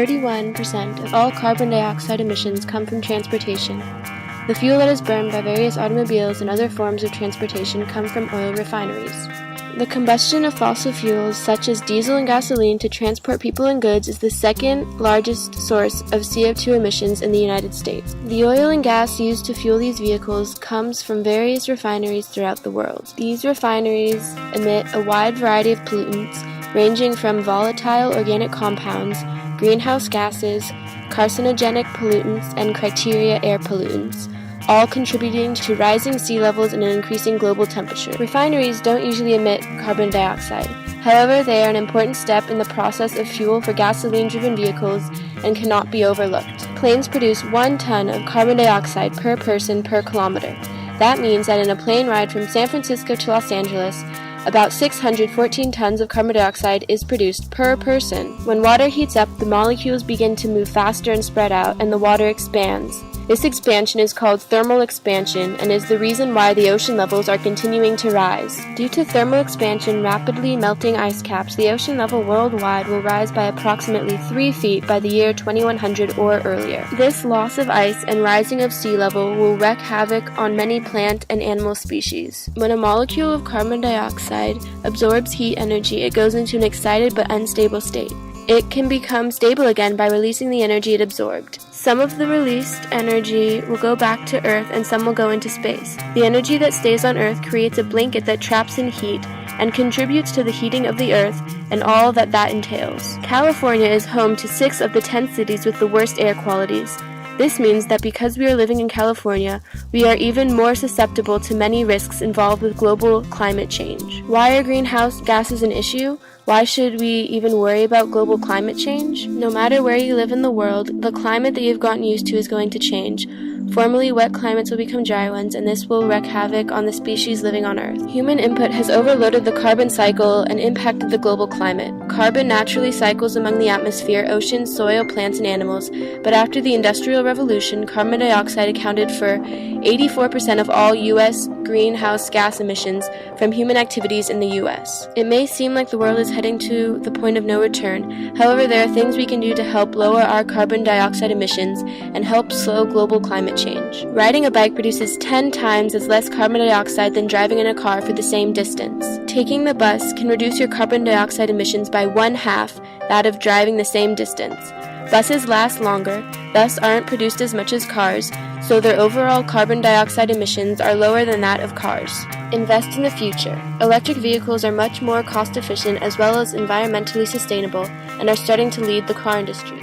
31% of all carbon dioxide emissions come from transportation. The fuel that is burned by various automobiles and other forms of transportation come from oil refineries. The combustion of fossil fuels, such as diesel and gasoline, to transport people and goods is the second largest source of CO2 emissions in the United States. The oil and gas used to fuel these vehicles comes from various refineries throughout the world. These refineries emit a wide variety of pollutants, ranging from volatile organic compounds, greenhouse gases, carcinogenic pollutants, and criteria air pollutants, all contributing to rising sea levels and an increasing global temperature. Refineries don't usually emit carbon dioxide. However, they are an important step in the process of fuel for gasoline-driven vehicles and cannot be overlooked. Planes produce 1 ton of carbon dioxide per person per kilometer. That means that in a plane ride from San Francisco to Los Angeles, about 614 tons of carbon dioxide is produced per person. When water heats up, the molecules begin to move faster and spread out, and the water expands. This expansion is called thermal expansion and is the reason why the ocean levels are continuing to rise. Due to thermal expansion rapidly melting ice caps, the ocean level worldwide will rise by approximately 3 feet by the year 2100 or earlier. This loss of ice and rising of sea level will wreak havoc on many plant and animal species. When a molecule of carbon dioxide absorbs heat energy, it goes into an excited but unstable state. It can become stable again by releasing the energy it absorbed. Some of the released energy will go back to Earth and some will go into space. The energy that stays on Earth creates a blanket that traps in heat and contributes to the heating of the Earth and all that entails. California is home to 6 of the 10 cities with the worst air qualities. This means that because we are living in California, we are even more susceptible to many risks involved with global climate change. Why are greenhouse gases an issue? Why should we even worry about global climate change? No matter where you live in the world, the climate that you've gotten used to is going to change. Formerly wet climates will become dry ones, and this will wreak havoc on the species living on Earth. Human input has overloaded the carbon cycle and impacted the global climate. Carbon naturally cycles among the atmosphere, oceans, soil, plants, and animals, but after the Industrial Revolution, carbon dioxide accounted for 84% of all U.S. greenhouse gas emissions from human activities in the U.S. It may seem like the world is heading to the point of no return. However, there are things we can do to help lower our carbon dioxide emissions and help slow global climate change. Riding a bike produces 10 times as less carbon dioxide than driving in a car for the same distance. Taking the bus can reduce your carbon dioxide emissions by 1/2 that of driving the same distance. Buses last longer, thus aren't produced as much as cars, so their overall carbon dioxide emissions are lower than that of cars. Invest in the future. Electric vehicles are much more cost efficient as well as environmentally sustainable and are starting to lead the car industry.